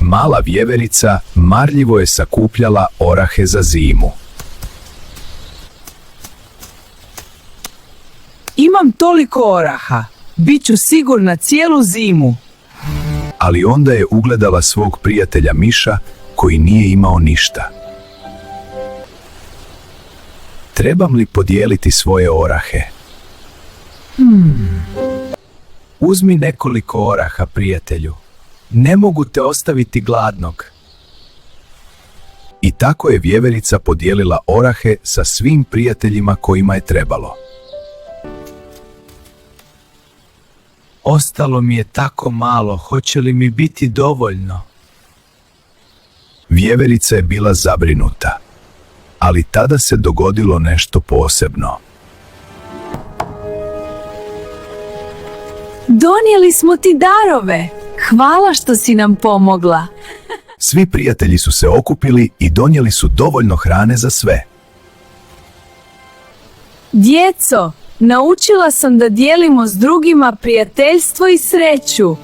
Mala vjeverica marljivo je sakupljala orahe za zimu. Imam toliko oraha. Biću sigurna cijelu zimu. Ali onda je ugledala svog prijatelja miša koji nije imao ništa. Trebam li podijeliti svoje orahe? Uzmi nekoliko oraha, prijatelju. Ne mogu te ostaviti gladnog. I tako je vjeverica podijelila orahe sa svim prijateljima kojima je trebalo. Ostalo mi je tako malo, hoće li mi biti dovoljno? Vjeverica je bila zabrinuta, ali tada se dogodilo nešto posebno. Donijeli smo ti darove. Hvala što si nam pomogla. Svi prijatelji su se okupili i donijeli su dovoljno hrane za sve. Djeco, naučila sam da dijelimo s drugima prijateljstvo i sreću.